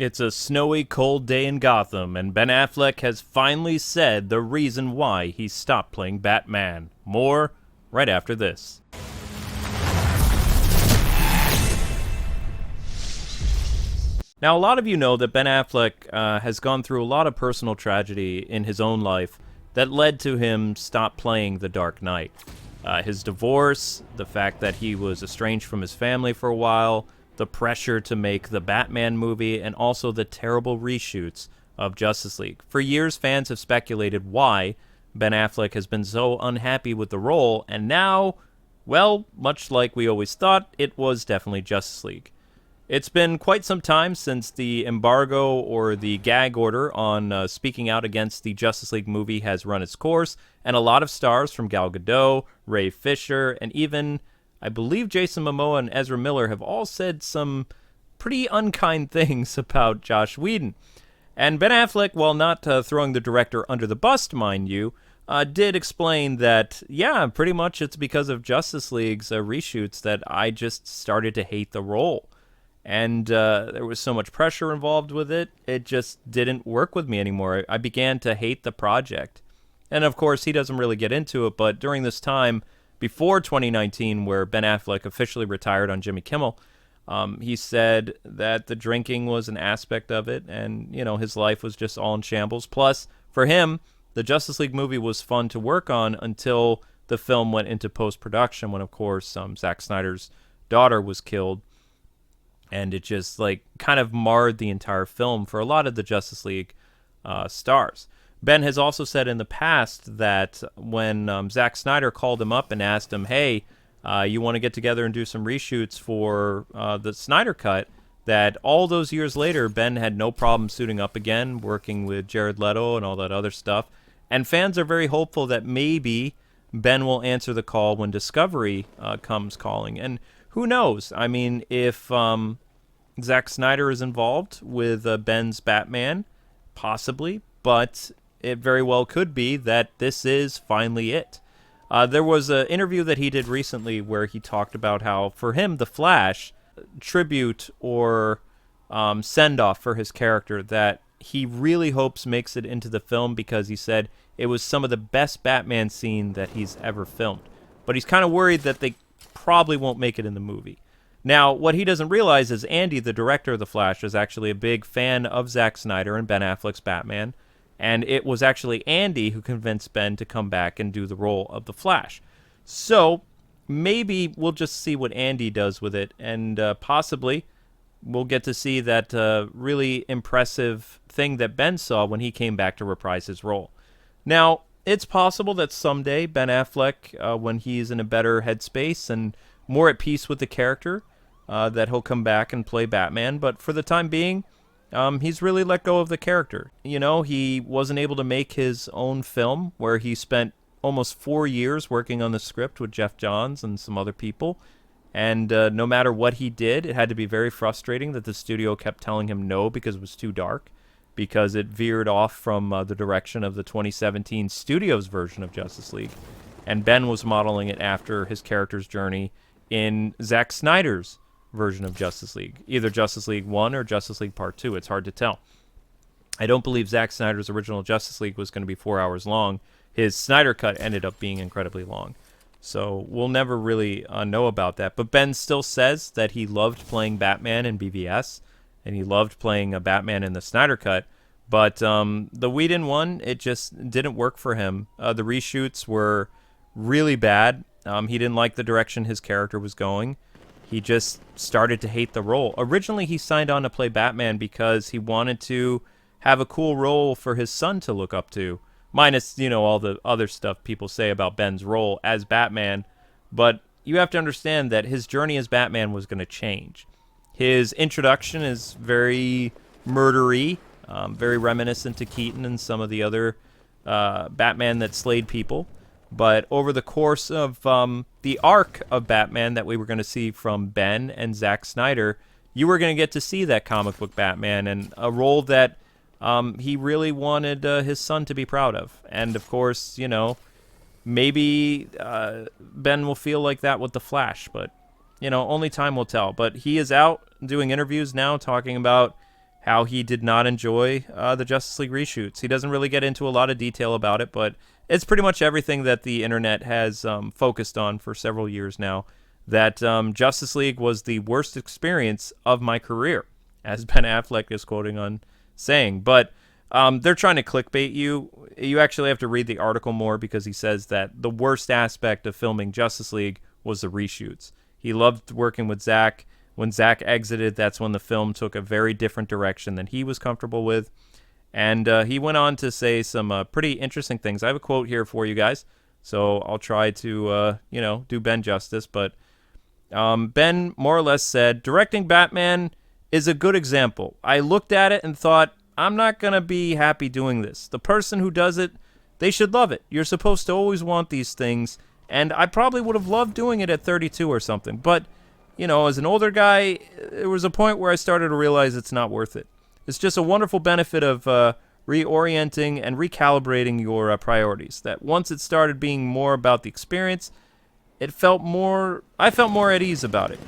It's a snowy, cold day in Gotham, and Ben Affleck has finally said the reason why he stopped playing Batman. More right after this. Now, a lot of you know that Ben Affleck has gone through a lot of personal tragedy in his own life that led to him stop playing The Dark Knight. His divorce, the fact that he was estranged from his family for a while, the pressure to make the Batman movie, and also the terrible reshoots of Justice League. For years, fans have speculated why Ben Affleck has been so unhappy with the role, and now, well, much like we always thought, it was definitely Justice League. It's been quite some time since the embargo or the gag order on speaking out against the Justice League movie has run its course, and a lot of stars from Gal Gadot, Ray Fisher, and even, I believe, Jason Momoa and Ezra Miller have all said some pretty unkind things about Joss Whedon. And Ben Affleck, while not throwing the director under the bus, mind you, did explain that, yeah, pretty much it's because of Justice League's reshoots that I just started to hate the role. And there was so much pressure involved with it, it just didn't work with me anymore. I began to hate the project. And of course, he doesn't really get into it, but during this time, before 2019, where Ben Affleck officially retired on Jimmy Kimmel, he said that the drinking was an aspect of it, and, you know, his life was just all in shambles. Plus, for him, the Justice League movie was fun to work on until the film went into post-production, when, of course, Zack Snyder's daughter was killed. And it just, like, kind of marred the entire film for a lot of the Justice League stars. Ben has also said in the past that when Zack Snyder called him up and asked him, hey, you want to get together and do some reshoots for the Snyder Cut, that all those years later, Ben had no problem suiting up again, working with Jared Leto and all that other stuff. And fans are very hopeful that maybe Ben will answer the call when Discovery comes calling. And who knows? I mean, if Zack Snyder is involved with Ben's Batman, possibly, but it very well could be that this is finally it. There was an interview that he did recently where he talked about how, for him, The Flash, tribute or send-off for his character, that he really hopes makes it into the film because he said it was some of the best Batman scene that he's ever filmed. But he's kind of worried that they probably won't make it in the movie. Now, what he doesn't realize is Andy, the director of The Flash, is actually a big fan of Zack Snyder and Ben Affleck's Batman, and it was actually Andy who convinced Ben to come back and do the role of The Flash. So, maybe we'll just see what Andy does with it, and possibly we'll get to see that really impressive thing that Ben saw when he came back to reprise his role. Now, it's possible that someday Ben Affleck, when he's in a better headspace and more at peace with the character, that he'll come back and play Batman. But for the time being, he's really let go of the character. You know, he wasn't able to make his own film, where he spent almost 4 years working on the script with Jeff Johns and some other people. And no matter what he did, it had to be very frustrating that the studio kept telling him no because it was too dark, because it veered off from the direction of the 2017 studio's version of Justice League. And Ben was modeling it after his character's journey in Zack Snyder's version of Justice League, either Justice League 1 or Justice League Part 2. It's hard to tell. I don't believe Zack Snyder's original Justice League was going to be 4 hours long. His Snyder Cut ended up being incredibly long. So we'll never really know about that. But Ben still says that he loved playing Batman in BVS, and he loved playing a Batman in the Snyder Cut. But the Whedon one, it just didn't work for him. The reshoots were really bad. He didn't like the direction his character was going. He just started to hate the role. Originally, he signed on to play Batman because he wanted to have a cool role for his son to look up to. Minus, you know, all the other stuff people say about Ben's role as Batman. But you have to understand that his journey as Batman was going to change. His introduction is very murdery, very reminiscent to Keaton and some of the other Batman that slayed people. But over the course of the arc of Batman that we were going to see from Ben and Zack Snyder, you were going to get to see that comic book Batman, and a role that he really wanted his son to be proud of. And, of course, you know, maybe Ben will feel like that with The Flash, but, you know, only time will tell. But he is out doing interviews now talking about how he did not enjoy the Justice League reshoots. He doesn't really get into a lot of detail about it, but it's pretty much everything that the internet has focused on for several years now, that Justice League was the worst experience of my career, as Ben Affleck is quoting on saying. But they're trying to clickbait you. You actually have to read the article more, because he says that the worst aspect of filming Justice League was the reshoots. He loved working with Zack. When Zack exited, that's when the film took a very different direction than he was comfortable with. And he went on to say some pretty interesting things. I have a quote here for you guys, so I'll try to, do Ben justice. But Ben more or less said, "Directing Batman is a good example. I looked at it and thought, I'm not going to be happy doing this. The person who does it, they should love it. You're supposed to always want these things. And I probably would have loved doing it at 32 or something. But, as an older guy, there was a point where I started to realize it's not worth it. It's just a wonderful benefit of reorienting and recalibrating your priorities. That once it started being more about the experience, I felt more at ease about it,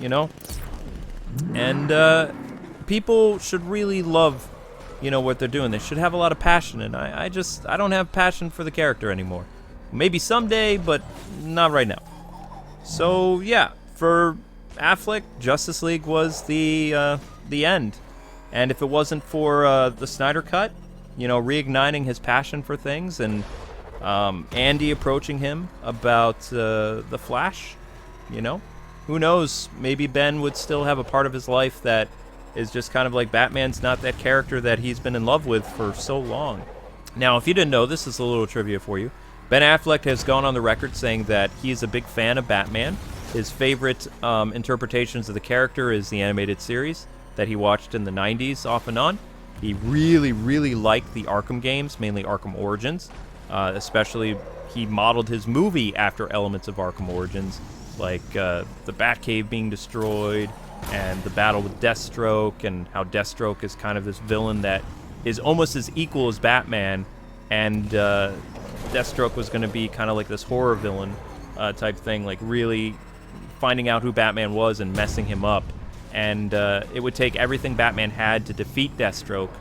And people should really love what they're doing. They should have a lot of passion, and I don't have passion for the character anymore. Maybe someday, but not right now. So yeah, for Affleck, Justice League was the end. And if it wasn't for the Snyder Cut, reigniting his passion for things, and Andy approaching him about the Flash, who knows? Maybe Ben would still have a part of his life that is just kind of like Batman's not that character that he's been in love with for so long. Now, if you didn't know, this is a little trivia for you. Ben Affleck has gone on the record saying that he is a big fan of Batman. His favorite interpretations of the character is the animated series that he watched in the 90s off and on. He really, really liked the Arkham games, mainly Arkham Origins. Especially, he modeled his movie after elements of Arkham Origins, like the Batcave being destroyed, and the battle with Deathstroke, and how Deathstroke is kind of this villain that is almost as equal as Batman, and Deathstroke was going to be kind of like this horror villain type thing, like really finding out who Batman was and messing him up. And it would take everything Batman had to defeat Deathstroke,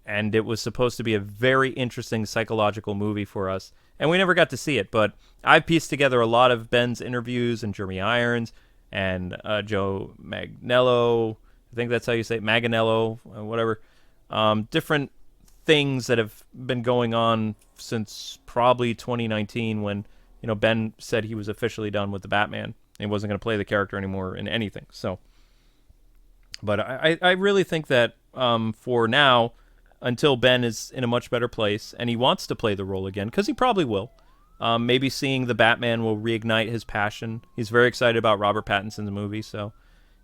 and it was supposed to be a very interesting psychological movie for us, and we never got to see it, but I pieced together a lot of Ben's interviews and Jeremy Irons and Joe Manganiello, I think that's how you say it, Manganiello, whatever, different things that have been going on since probably 2019, when Ben said he was officially done with the Batman and wasn't going to play the character anymore in anything. So, but I really think that for now, until Ben is in a much better place and he wants to play the role again, because he probably will. Maybe seeing the Batman will reignite his passion. He's very excited about Robert Pattinson's movie, so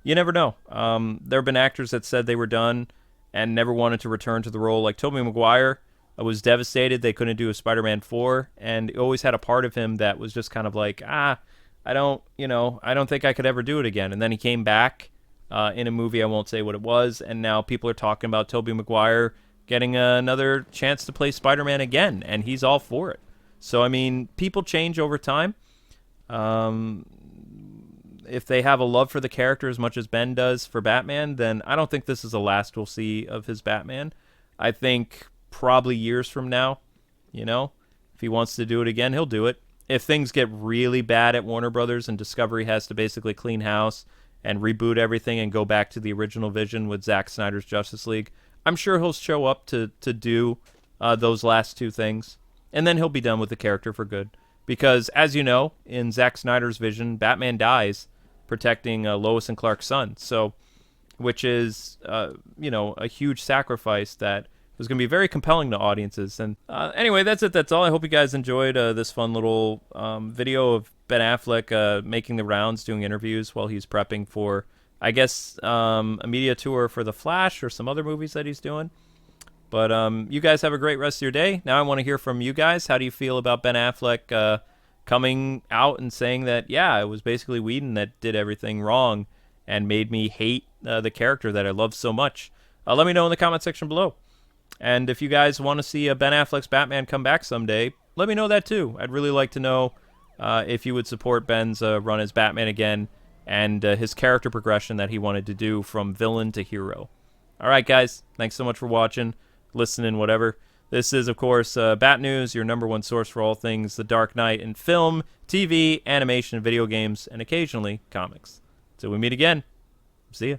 you never know. There have been actors that said they were done and never wanted to return to the role, like Tobey Maguire. Was devastated they couldn't do a Spider-Man 4, and he always had a part of him that was just kind of like, I don't think I could ever do it again. And then he came back in a movie, I won't say what it was, and now people are talking about Tobey Maguire getting another chance to play Spider-Man again, and he's all for it. So, I mean, people change over time. If they have a love for the character as much as Ben does for Batman, then I don't think this is the last we'll see of his Batman. I think probably years from now, if he wants to do it again, he'll do it. If things get really bad at Warner Brothers and Discovery has to basically clean house and reboot everything and go back to the original vision with Zack Snyder's Justice League, I'm sure he'll show up to do those last two things, and then he'll be done with the character for good. Because, as you know, in Zack Snyder's vision, Batman dies protecting Lois and Clark's son, which is, a huge sacrifice that was going to be very compelling to audiences. And anyway, that's it. That's all. I hope you guys enjoyed this fun little video of Ben Affleck making the rounds, doing interviews while he's prepping for, I guess, a media tour for The Flash or some other movies that he's doing. But you guys have a great rest of your day. Now I want to hear from you guys. How do you feel about Ben Affleck coming out and saying that, yeah, it was basically Whedon that did everything wrong and made me hate the character that I love so much? Let me know in the comment section below. And if you guys want to see Ben Affleck's Batman come back someday, let me know that too. I'd really like to know if you would support Ben's run as Batman again, and his character progression that he wanted to do from villain to hero. All right, guys. Thanks so much for watching, listening, whatever. This is, of course, BatNews, your number one source for all things The Dark Knight in film, TV, animation, video games, and occasionally comics. Till we meet again, see ya.